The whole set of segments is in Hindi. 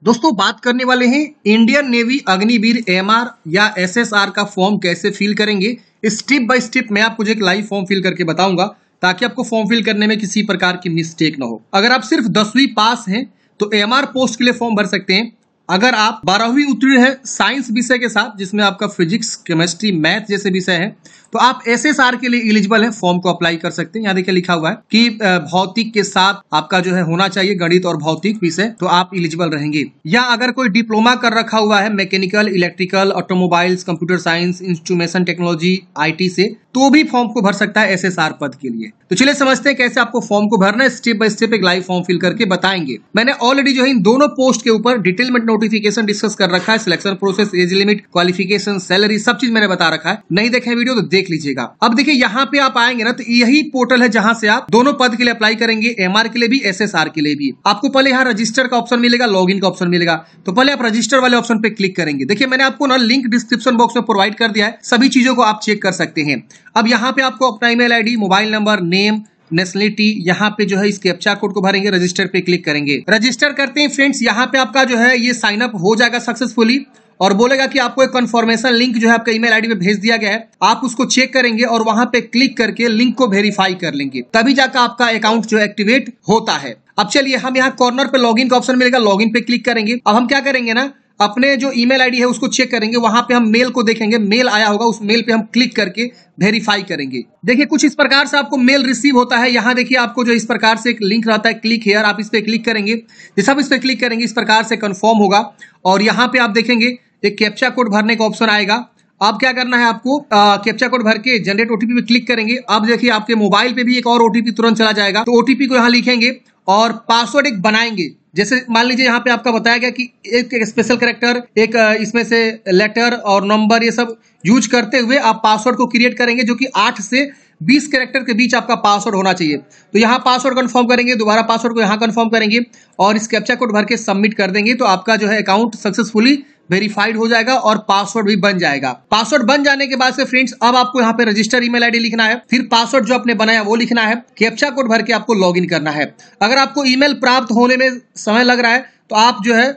दोस्तों बात करने वाले हैं इंडियन नेवी अग्निवीर एमआर या एसएसआर का फॉर्म कैसे फिल करेंगे। स्टेप बाय स्टेप मैं आपको एक लाइव फॉर्म फिल करके बताऊंगा ताकि आपको फॉर्म फिल करने में किसी प्रकार की मिस्टेक ना हो। अगर आप सिर्फ 10वीं पास हैं तो एमआर पोस्ट के लिए फॉर्म भर सकते हैं। अगर आप 12वीं उत्तीर्ण है साइंस विषय के साथ जिसमें आपका फिजिक्स केमिस्ट्री मैथ जैसे विषय है तो आप एसएसआर के लिए एलिजिबल है, फॉर्म को अप्लाई कर सकते हैं। यहाँ देखिए लिखा हुआ है कि भौतिक के साथ आपका जो है होना चाहिए गणित और भौतिक विषय, तो आप एलिजिबल रहेंगे। या अगर कोई डिप्लोमा कर रखा हुआ है mechanical, electrical, automobiles, computer science, instrumentation technology, IT से, तो भी फॉर्म को भर सकता है एसएसआर पद के लिए। तो चलिए समझते हैं कैसे आपको फॉर्म को भरना है। स्टेप बाय स्टेप एक लाइव फॉर्म फिल करके बताएंगे। मैंने ऑलरेडी जो है इन दोनों पोस्ट के ऊपर डिटेल में नोटिफिकेशन डिस्कस कर रखा है। Selection process, age limit, qualification, salary, सब चीज मैंने बता रखा है। नहीं देखे वीडियो तो देख लीजिएगा। अब देखिए यहाँ पे आप आएंगे ना तो यही पोर्टल है जहां से आप दोनों पद के लिए अप्लाई करेंगे, एमआर के लिए भी, एसएसआर के लिए भी। आपको पहले यहाँ रजिस्टर का ऑप्शन मिलेगा, लॉगिन का ऑप्शन मिलेगा। तो पहले आप रजिस्टर वाले ऑप्शन पे क्लिक करेंगे। देखिए मैंने आपको ना लिंक डिस्क्रिप्शन बॉक्स में प्रोवाइड कर दिया है, सभी चीजों को आप चेक कर सकते हैं। अब यहाँ पे आपको अपना email ID, mobile number, name, nationality, यहाँ पे जो है इस कैप्चा कोड को भरेंगे, रजिस्टर पे क्लिक करेंगे। रजिस्टर करते हैं फ्रेंड्स, यहाँ पे आपका जो है ये साइन अप हो जाएगा सक्सेसफुली और बोलेगा कि आपको एक कन्फर्मेशन लिंक जो है आपका ईमेल आईडी पे भेज दिया गया है। आप उसको चेक करेंगे और वहां पे क्लिक करके लिंक को वेरीफाई कर लेंगे, तभी जाकर आपका अकाउंट जो एक्टिवेट होता है। अब चलिए हम यहाँ कॉर्नर पे लॉगिन का ऑप्शन मिलेगा, लॉगिन पे क्लिक करेंगे। अब हम क्या करेंगे ना, अपने जो ईमेल आईडी है उसको चेक करेंगे, वहां पे हम मेल को देखेंगे, मेल आया होगा, उस मेल पे हम क्लिक करके वेरीफाई करेंगे। देखिए कुछ इस प्रकार से आपको मेल रिसीव होता है। यहाँ देखिए आपको जो इस प्रकार से एक लिंक रहता है, क्लिक हियर, आप इस पे क्लिक करेंगे। जैसे आप इस पे क्लिक करेंगे इस प्रकार से कंफर्म होगा और यहाँ पे आप देखेंगे एक कैप्चा कोड भरने का ऑप्शन आएगा। अब क्या करना है आपको, कैप्चा कोड भर के जनरेट ओटीपी पे क्लिक करेंगे। अब देखिए आपके मोबाइल पे भी एक और ओटीपी तुरंत चला जाएगा, तो ओटीपी को यहाँ लिखेंगे और पासवर्ड एक बनाएंगे। जैसे मान लीजिए यहाँ पे आपका बताया गया कि एक स्पेशल कैरेक्टर, एक इसमें से लेटर और नंबर, ये सब यूज करते हुए आप पासवर्ड को क्रिएट करेंगे जो कि 8 से 20 कैरेक्टर के बीच आपका पासवर्ड होना चाहिए। तो यहाँ पासवर्ड कंफर्म करेंगे, दोबारा पासवर्ड को यहाँ कंफर्म करेंगे और इस कैप्चा कोड भर के सबमिट कर देंगे, तो आपका जो है अकाउंट सक्सेसफुली वेरीफाइड हो जाएगा और पासवर्ड भी बन जाएगा। पासवर्ड बन जाने के बाद से फ्रेंड्स अब आपको यहाँ पे रजिस्टर ईमेल आईडी लिखना है, फिर पासवर्ड जो आपने बनाया वो लिखना है, कैप्चा कोड भर के आपको लॉगिन करना है। अगर आपको ईमेल प्राप्त होने में समय लग रहा है तो आप जो है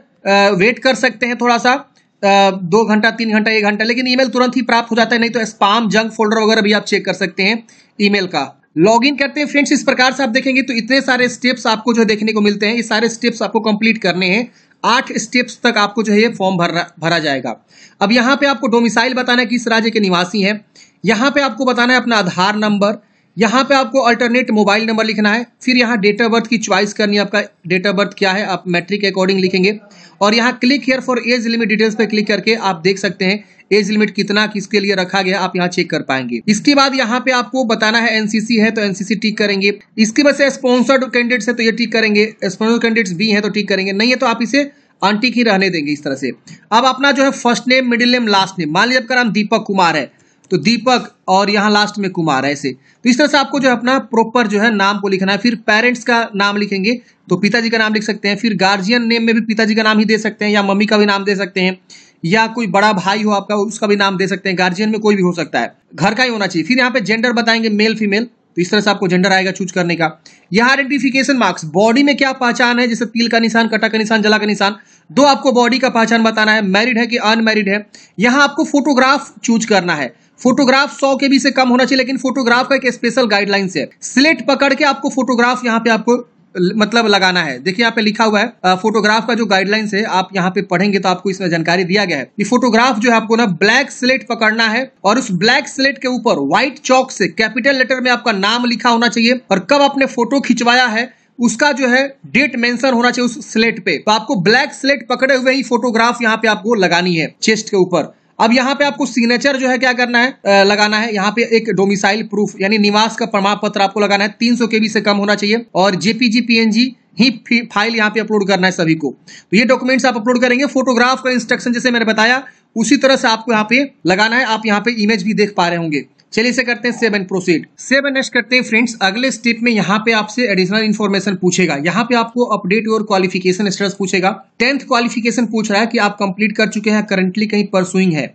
वेट कर सकते हैं थोड़ा सा, 2 घंटा, 3 घंटा, 1 घंटा, लेकिन ईमेल तुरंत ही प्राप्त हो जाता है। नहीं तो स्पैम, जंक फोल्डर वगैरह भी आप चेक कर सकते हैं ईमेल का। लॉगिन करते हैं फ्रेंड्स, इस प्रकार से आप देखेंगे तो इतने सारे स्टेप्स आपको जो देखने को मिलते हैं। ये सारे स्टेप्स आपको कंप्लीट करने हैं। 8 स्टेप्स तक आपको जो है ये फॉर्म भरा जाएगा। अब यहाँ पे आपको डोमिसाइल बताना है किस राज्य के निवासी हैं। यहाँ पे आपको बताना है अपना आधार नंबर। यहाँ पे आपको अल्टरनेट मोबाइल नंबर लिखना है। फिर यहाँ डेट ऑफ बर्थ की चॉइस करनी है, आपका डेट ऑफ बर्थ क्या है, आप मैट्रिक के अकॉर्डिंग लिखेंगे। और यहाँ click here for age limit details पे क्लिक करके आप देख सकते हैं एज लिमिट कितना किसके लिए रखा गया, आप यहाँ चेक कर पाएंगे। इसके बाद यहाँ पे आपको बताना है एनसीसी है तो एनसीसी टिक करेंगे। इसकी वजह से स्पॉन्सर्ड कैंडिडेट्स है तो ये टिक करेंगे, स्पॉन्सर्ड कैंडिडेट्स भी है तो टिक करेंगे, नहीं है तो आप इसे अनटिक ही रहने देंगे इस तरह से। अब अपना जो है first name, middle name, last name, मान लीजिए आपका नाम दीपक कुमार है तो दीपक और यहाँ लास्ट में कुमार ऐसे, तो इस तरह से आपको जो है अपना प्रॉपर जो है नाम को लिखना है। फिर पेरेंट्स का नाम लिखेंगे तो पिताजी का नाम लिख सकते हैं। फिर गार्जियन नेम में भी पिताजी का नाम ही दे सकते हैं या मम्मी का भी नाम दे सकते हैं, या कोई बड़ा भाई हो आपका उसका भी नाम दे सकते हैं। गार्जियन में कोई भी हो सकता है, घर का ही होना चाहिए। फिर यहाँ पे जेंडर बताएंगे, मेल फीमेल, तो इस तरह से आपको जेंडर आएगा चूज करने का। यहाँ आइडेंटिफिकेशन मार्क्स, बॉडी में क्या पहचान है, जैसे तिल का निशान, कटा का निशान, जला का निशान, 2 आपको बॉडी का पहचान बताना है। मैरिड है कि अनमैरिड है। यहाँ आपको फोटोग्राफ चूज करना है। फोटोग्राफ 100 के भी से कम होना चाहिए, लेकिन फोटोग्राफ का एक स्पेशल गाइडलाइंस है। स्लेट पकड़ के आपको फोटोग्राफ यहाँ पे आपको मतलब लगाना है। देखिए यहाँ पे लिखा हुआ है फोटोग्राफ का जो गाइडलाइंस है, आप यहाँ पे पढ़ेंगे तो आपको इसमें जानकारी दिया गया है कि फोटोग्राफ जो है आपको ना ब्लैक स्लेट पकड़ना है और उस ब्लैक स्लेट के ऊपर व्हाइट चौक से कैपिटल लेटर में आपका नाम लिखा होना चाहिए और कब आपने फोटो खिंचवाया है उसका जो है डेट मेंशन होना चाहिए उस स्लेट पे। तो आपको ब्लैक स्लेट पकड़े हुए ही फोटोग्राफ यहाँ पे आपको लगानी है चेस्ट के ऊपर। अब यहाँ पे आपको सिग्नेचर जो है क्या करना है, लगाना है। यहाँ पे एक डोमिसाइल प्रूफ यानी निवास का प्रमाण पत्र आपको लगाना है, 300 KB से कम होना चाहिए और जेपीजी पीएनजी ही फाइल यहाँ पे अपलोड करना है सभी को। तो ये डॉक्यूमेंट्स आप अपलोड करेंगे। फोटोग्राफ का इंस्ट्रक्शन जैसे मैंने बताया उसी तरह से आपको यहाँ पे लगाना है। आप यहाँ पे इमेज भी देख पा रहे होंगे। चलिए इसे करते हैं save and proceed. Save and next करते हैं फ्रेंड्स। अगले स्टेप में यहाँ पे आपसे एडिशनल इन्फॉर्मेशन पूछेगा। यहाँ पे आपको अपडेट योर क्वालिफिकेशन स्टेटस पूछेगा। 10th क्वालिफिकेशन पूछ रहा है कि आप कंप्लीट कर चुके हैं, करंटली कहीं परसुइंग है,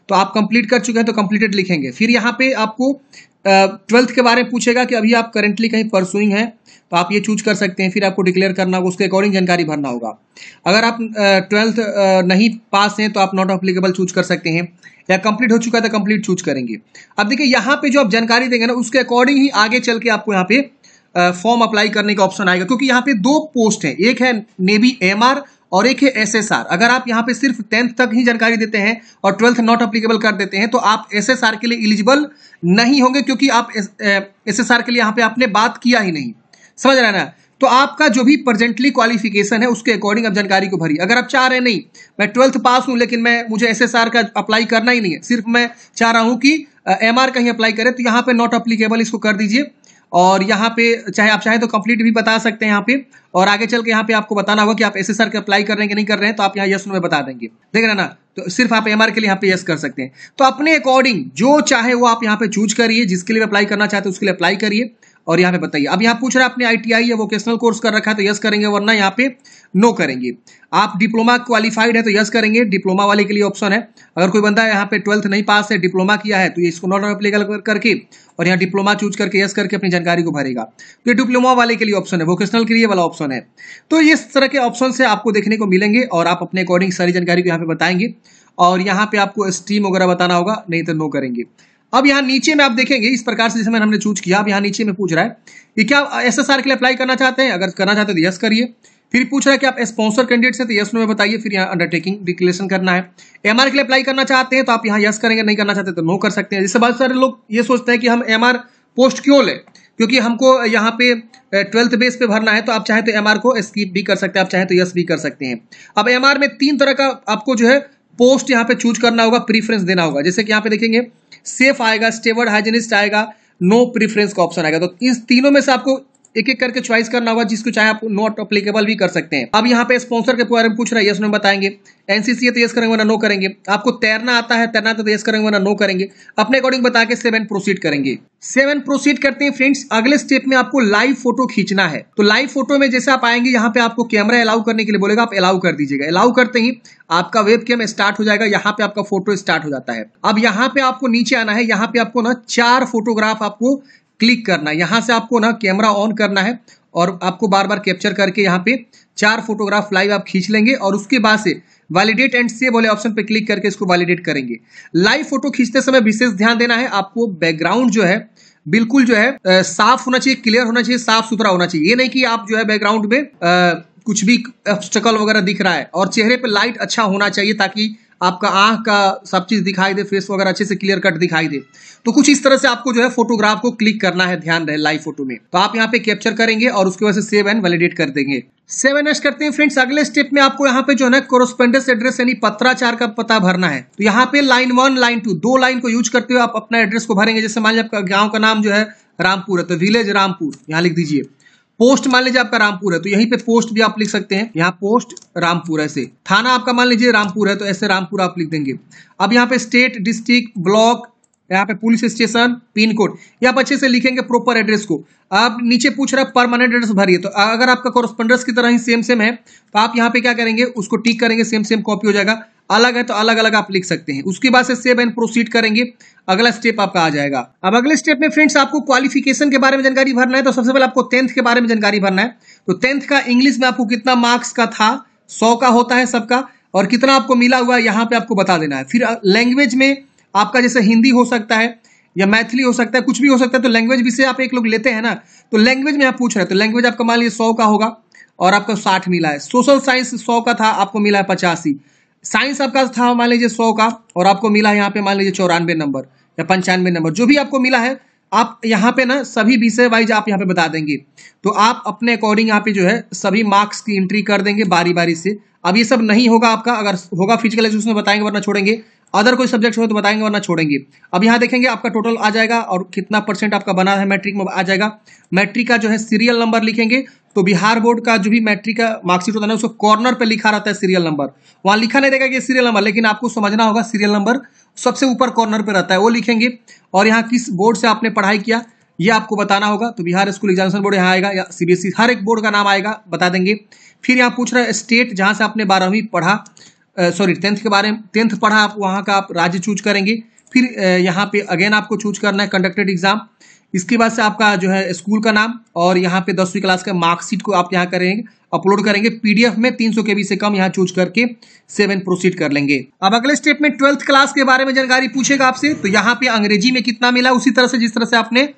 तो आप कंप्लीट कर चुके हैं तो कंप्लीटेड लिखेंगे। फिर यहाँ पे आपको ट्वेल्थ के बारे में पूछेगा कि अभी आप करेंटली कहीं परसुइंग हैं तो आप ये चूज कर सकते हैं, फिर आपको डिक्लेयर करना होगा, उसके अकॉर्डिंग जानकारी भरना होगा। अगर आप ट्वेल्थ नहीं पास हैं तो आप नॉट अप्लीकेबल चूज कर सकते हैं, या कंप्लीट हो चुका है तो कंप्लीट चूज करेंगे। अब देखिए यहाँ पे जो आप जानकारी देंगे ना उसके अकॉर्डिंग ही आगे चल के आपको यहाँ पे फॉर्म अप्लाई करने का ऑप्शन आएगा, क्योंकि यहाँ पे दो पोस्ट है, एक है नेवी एमआर और एक है एसएसआर। अगर आप यहाँ पे सिर्फ 10th तक ही जानकारी देते हैं और 12th नॉट अप्लीकेबल कर देते हैं तो आप एसएसआर के लिए एलिजिबल नहीं होंगे, क्योंकि आप एसएसआर के लिए यहाँ पे आपने बात किया ही नहीं। समझ रहे हैं ना? तो आपका जो भी प्रेजेंटली क्वालिफिकेशन है उसके अकॉर्डिंग आप जानकारी को भरिए। अगर आप चाह रहे हैं नहीं मैं 12th पास हूं लेकिन मुझे एसएसआर का अप्लाई करना ही नहीं है, सिर्फ मैं चाह रहा हूं कि एमआर कहीं अप्लाई करें, तो यहाँ पे नॉट अप्लीकेबल इसको कर दीजिए। और यहाँ पे चाहे आप चाहें तो कंप्लीट भी बता सकते हैं यहाँ पे, और आगे चल के यहाँ पे आपको बताना होगा कि आप एसएसआर के अप्लाई कर रहे हैं कि नहीं कर रहे हैं, तो आप यहाँ यस नो में बता देंगे। देख रहे हैं ना? तो सिर्फ आप एमआर के लिए यहाँ पे यस कर सकते हैं। तो अपने अकॉर्डिंग जो चाहे वो आप यहाँ पे चूज करिए, जिसके लिए अप्लाई करना चाहते हैं उसके लिए अप्लाई करिए और यहाँ पे बताइए। अब यहाँ पूछ रहा है आपने आईटीआई या वोकेशनल कोर्स कर रखा है तो यस करेंगे, वरना यहाँ पे नो करेंगे। आप डिप्लोमा क्वालिफाइड है तो यस करेंगे, डिप्लोमा वाले के लिए ऑप्शन है। अगर कोई बंदा यहाँ पे 12th नहीं पास है, डिप्लोमा किया है, तो ये इसको नॉट अप्लीकेबल करके और यहाँ डिप्लोमा चूज करके यस करके अपनी जानकारी को भरेगा। तो ये डिप्लोमा वाले के लिए ऑप्शन है, वोकेशनल के लिए वाला ऑप्शन है। तो इस तरह के ऑप्शन से आपको देखने को मिलेंगे और आप अपने अकॉर्डिंग सारी जानकारी को यहाँ पे बताएंगे, और यहाँ पे आपको स्ट्रीम वगैरह बताना होगा, नहीं तो नो करेंगे। अब यहाँ नीचे में आप देखेंगे इस प्रकार से जैसे हमने चूज किया। अब यहाँ नीचे में पूछ रहा है कि क्या एसएसआर के लिए अप्लाई करना चाहते हैं, अगर करना चाहते हैं तो यस करिए। फिर पूछ रहा है कि आप स्पॉन्सर कैंडिडेट से, तो यस नो में बताइए। फिर यहाँ अंडरटेकिंग डिक्लेरेशन करना है। एमआर के लिए अप्लाई करना चाहते हैं तो आप यहाँ यस करेंगे, नहीं करना चाहते तो नो कर सकते हैं। जैसे बहुत सारे लोग ये सोचते हैं कि हम एमआर पोस्ट क्यों लें, क्योंकि हमको यहाँ पे 12th बेस पे भरना है, तो आप चाहे तो एमआर को स्किप भी कर सकते हैं, आप चाहे तो यस भी कर सकते हैं। अब एमआर में 3 तरह का आपको जो है पोस्ट यहाँ पे चूज करना होगा, प्रीफरेंस देना होगा। जैसे कि यहाँ पे देखेंगे सेफ आएगा, स्टेवर्ड, हाइजीनिस्ट आएगा, नो प्रीफरेंस का ऑप्शन आएगा। तो इस तीनों में से आपको एक एक करके चॉइस करना होगा, जिसको चाहे आप नॉट अप्लीकेबल भी कर सकते हैं। अब यहाँ पे स्पॉन्सर के बारे में पूछ रहा है, यस नो बताएंगे। एनसीसी है तो यस करेंगे वरना नो करेंगे। आपको तैरना आता है, तैरना तो यस करेंगे वरना नो करेंगे। अपने अकॉर्डिंग बता के 7 प्रोसीड करेंगे। 7 प्रोसीड करते हैं फ्रेंड्स। अगले स्टेप में आपको लाइव फोटो खींचना है। तो लाइव फोटो में जैसे आप आएंगे यहाँ पे आपको कैमरा अलाउ करने के लिए बोलेगा, आप अलाउ कर दीजिएगा। अलाउ करते ही आपका वेबकैम स्टार्ट हो जाएगा, यहाँ पे आपका फोटो स्टार्ट हो जाता है। अब यहाँ पे आपको नीचे आना है, यहाँ पे आपको ना 4 फोटोग्राफ आपको क्लिक करना है। यहाँ से आपको ना कैमरा ऑन करना है और आपको बार बार कैप्चर करके यहाँ पे 4 फोटोग्राफ लाइव आप खींच लेंगे, और उसके बाद से वैलिडेट एंड सेव वाले ऑप्शन पे क्लिक करके इसको वैलिडेट करेंगे। लाइव फोटो खींचते समय विशेष ध्यान देना है, आपको बैकग्राउंड जो है बिल्कुल जो है साफ होना चाहिए, क्लियर होना चाहिए, साफ सुथरा होना चाहिए। ये नहीं कि आप जो है बैकग्राउंड में कुछ भी ऑब्स्टेकल वगैरह दिख रहा है, और चेहरे पे लाइट अच्छा होना चाहिए ताकि आपका आंख का सब चीज दिखाई दे, फेस वगैरह अच्छे से क्लियर कट दिखाई दे। तो कुछ इस तरह से आपको जो है फोटोग्राफ को क्लिक करना है, ध्यान रहे लाइव फोटो में। तो आप यहाँ पे कैप्चर करेंगे और उसके वजह से सेव एंड वैलिडेट कर देंगे। सेव एंड करते हैं फ्रेंड्स। अगले स्टेप में आपको यहाँ पे जो है ना कोरेस्पोंडेंस एड्रेस यानी पत्राचार का पता भरना है। तो यहाँ पे लाइन 1 लाइन 2 2 लाइन को यूज करते हुए आप अपना एड्रेस को भरेंगे। जैसे मान लीजिए आपका गाँव का नाम जो है रामपुर है, तो विलेज रामपुर यहाँ लिख दीजिए। पोस्ट मान लीजिए आपका रामपुर है, तो यहीं पे पोस्ट भी आप लिख सकते हैं, यहाँ पोस्ट रामपुर ऐसे। थाना आपका मान लीजिए रामपुर है, तो ऐसे रामपुर आप लिख देंगे। अब यहाँ पे स्टेट, डिस्ट्रिक्ट, ब्लॉक, यहाँ पे पुलिस स्टेशन, पिन कोड, ये आप अच्छे से लिखेंगे प्रॉपर एड्रेस को। आप नीचे पूछ रहा है परमानेंट एड्रेस भरिए, तो अगर आपका कोरेस्पोंडेंस की तरह ही सेम है तो आप यहाँ पे क्या करेंगे, उसको टिक करेंगे, सेम कॉपी हो जाएगा। अलग है तो अलग अलग आप लिख सकते हैं। उसके बाद से सेव एंड प्रोसीड करेंगे, अगला स्टेप आपका आ जाएगा। अब अगले स्टेप में फ्रेंड्स आपको क्वालिफिकेशन के बारे में जानकारी भरना है। तो सबसे पहले आपको 10th के बारे में जानकारी भरना है। तो 10th का इंग्लिश में आपको कितना मार्क्स का था, 100 का होता है सबका, और कितना आपको मिला हुआ है यहाँ पे आपको बता देना है। फिर लैंग्वेज में आपका जैसे हिंदी हो सकता है या मैथिली हो सकता है, कुछ भी हो सकता है। तो लैंग्वेज भी से आप एक लोग लेते हैं ना, तो लैंग्वेज में आप पूछ रहे हैं, तो लैंग्वेज आपका मान लीजिए 100 का होगा और आपको 60 मिला है। सोशल साइंस 100 का था, आपको मिला है 85। साइंस आपका था मान लीजिए 100 का और आपको मिला है यहाँ पे मान लीजिए 94 नंबर या 95 नंबर, जो भी आपको मिला है आप यहाँ पे ना सभी विषय वाइज आप यहाँ पे बता देंगे। तो आप अपने अकॉर्डिंग यहाँ पे जो है सभी मार्क्स की एंट्री कर देंगे बारी बारी से। अब ये सब नहीं होगा आपका, अगर होगा फिजिकल एजुकेशन में बताएंगे वरना छोड़ेंगे, अदर कोई सब्जेक्ट हो तो बताएंगे वरना छोड़ेंगे। अब यहाँ देखेंगे आपका टोटल आ जाएगा और कितना % आपका बना है मैट्रिक में आ जाएगा। मैट्रिक का जो है सीरियल नंबर लिखेंगे। तो बिहार बोर्ड का जो भी मैट्रिक का मार्कशीट होता है ना, उसको कॉर्नर पे लिखा रहता है सीरियल नंबर, वहां लिखा नहीं रहेगा कि सीरियल नंबर, लेकिन आपको समझना होगा सीरियल नंबर सबसे ऊपर कॉर्नर पे रहता है, वो लिखेंगे। और यहाँ किस बोर्ड से आपने पढ़ाई किया ये आपको बताना होगा। तो बिहार स्कूल एग्जामिनेशन बोर्ड यहाँ आएगा या सीबीएसई, हर एक बोर्ड का नाम आएगा, बता देंगे। फिर यहाँ पूछ रहा है स्टेट जहां से आपने 12वीं पढ़ा, 10th के बारे में 10th पढ़ा, आप वहां का आप राज्य चूज करेंगे। फिर यहाँ पे अगेन आपको चूज करना है कंडक्टेड एग्जाम। इसके बाद से आपका जो है स्कूल का नाम और यहाँ पे 10वीं क्लास का मार्कशीट को आप यहाँ करेंगे, अपलोड करेंगे पीडीएफ में 300 KB से कम, यहाँ चूज करके 7 प्रोसीड कर लेंगे। अब अगले स्टेप में 12th क्लास के बारे में जानकारी पूछेगा आपसे, तो यहाँ पे अंग्रेजी में कितना मिला, उसी तरह से जिस तरह से आपने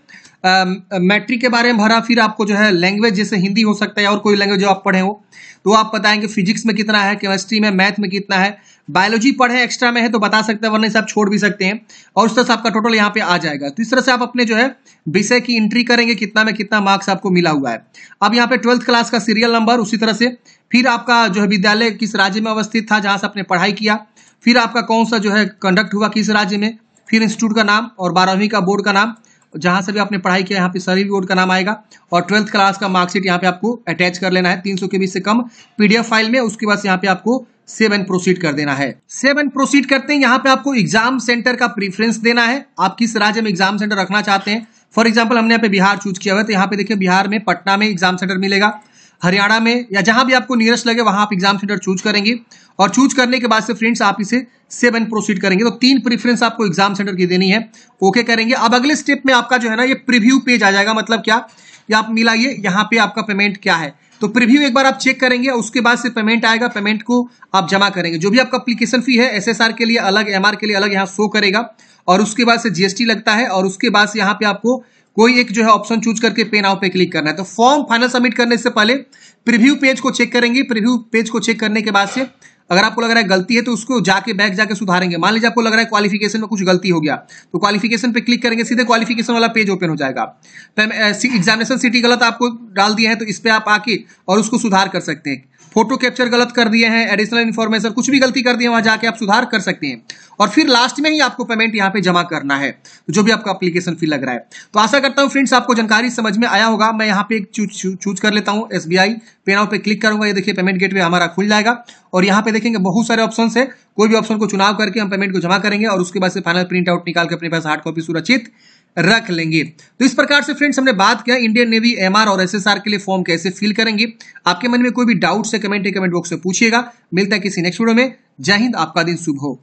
मैट्रिक के बारे में भरा, फिर आपको जो है लैंग्वेज जैसे हिंदी हो सकता है और कोई लैंग्वेज जो आप पढ़े हो तो आप बताएंगे। फिजिक्स में कितना है, केमिस्ट्री में, मैथ में कितना है, बायोलॉजी पढ़े एक्स्ट्रा में है तो बता सकते हैं, वरना से आप छोड़ भी सकते हैं। और उस तरह से आपका टोटल यहाँ पे आ जाएगा। तो इस तरह से आप अपने जो है विषय की एंट्री करेंगे, कितना में कितना मार्क्स आपको मिला हुआ है। अब यहाँ पे 12th क्लास का सीरियल नंबर, उसी तरह से फिर आपका जो है विद्यालय किस राज्य में अवस्थित था जहां से आपने पढ़ाई किया, फिर आपका कौन सा जो है कंडक्ट हुआ किस राज्य में, फिर इंस्टीट्यूट का नाम और 12वीं का बोर्ड का नाम, जहां से भी आपने पढ़ाई किया यहाँ पे सभी बोर्ड का नाम आएगा। और 12th क्लास का मार्कशीट यहाँ पे आपको अटैच कर लेना है 300 KB से कम पीडीएफ फाइल में। उसके बाद यहाँ पे आपको 7 प्रोसीड कर देना है। 7 प्रोसीड करते हैं, यहाँ पे आपको एग्जाम सेंटर का प्रीफरेंस देना है, आप किस राज्य में एग्जाम सेंटर रखना चाहते हैं। फॉर एग्जाम्पल हमने यहाँ पे बिहार चूज किया हुआ है, तो यहाँ पे देखिए बिहार में पटना में एग्जाम सेंटर मिलेगा, हरियाणा में या जहां भी आपको नियरेस्ट लगे वहां आप एग्जाम सेंटर चूज करेंगे। और चूज करने के बाद से फ्रेंड्स आप इसे 7 प्रोसीड करेंगे। तो 3 प्रेफरेंस आपको एग्जाम सेंटर की देनी है, ओके करेंगे। अब अगले स्टेप में आपका जो है ना ये प्रीव्यू पेज आ जाएगा। मतलब क्या, ये आप मिलाइए यहाँ पे आपका पेमेंट क्या है, तो प्रीव्यू एक बार आप चेक करेंगे, उसके बाद से पेमेंट आएगा, पेमेंट को आप जमा करेंगे। जो भी आपका एप्लीकेशन फी है एसएसआर के लिए अलग, एमआर के लिए अलग यहाँ शो करेगा, और उसके बाद से जीएसटी लगता है, और उसके बाद से यहाँ पे आपको कोई एक जो है ऑप्शन चूज करके पे नाउ पे क्लिक करना है। तो फॉर्म फाइनल सबमिट करने से पहले प्रीव्यू पेज को चेक करेंगे। प्रीव्यू पेज को चेक करने के बाद से अगर आपको लग रहा है गलती है तो उसको जाके बैक जाके सुधारेंगे। मान लीजिए आपको लग रहा है क्वालिफिकेशन में कुछ गलती हो गया, तो क्वालिफिकेशन पे क्लिक करेंगे, सीधे क्वालिफिकेशन वाला पेज ओपन हो जाएगा। एग्जामिनेशन सिटी गलत आपको डाल दिया है तो इस पे आप आके और उसको सुधार कर सकते हैं। फोटो कैप्चर गलत कर दिए हैं, एडिशनल इन्फॉर्मेशन कुछ भी गलती कर दिए, वहां जाके आप सुधार कर सकते हैं। और फिर लास्ट में ही आपको पेमेंट यहाँ पे जमा करना है, तो जो भी आपका एप्लीकेशन फी लग रहा है। तो आशा करता हूँ फ्रेंड्स आपको जानकारी समझ में आया होगा। मैं यहाँ पे एक चूज कर लेता हूँ एसबीआई, पे नाउ पे क्लिक करूंगा, ये देखिए पेमेंट गेटवे हमारा खुल जाएगा। और यहाँ पे देखेंगे बहुत सारे ऑप्शन है, कोई भी ऑप्शन को चुनाव करके हम पेमेंट को जमा करेंगे और उसके बाद से फाइनल प्रिंट आउट निकाल के अपने पास हार्ड कॉपी सुरक्षित रख लेंगे। तो इस प्रकार से फ्रेंड्स हमने बात किया इंडियन नेवी, एमआर और एसएसआर के लिए फॉर्म कैसे फिल करेंगे। आपके मन में कोई भी डाउट है कमेंट बॉक्स से पूछिएगा। मिलता है किसी नेक्स्ट वीडियो में। जय हिंद, आपका दिन शुभ हो।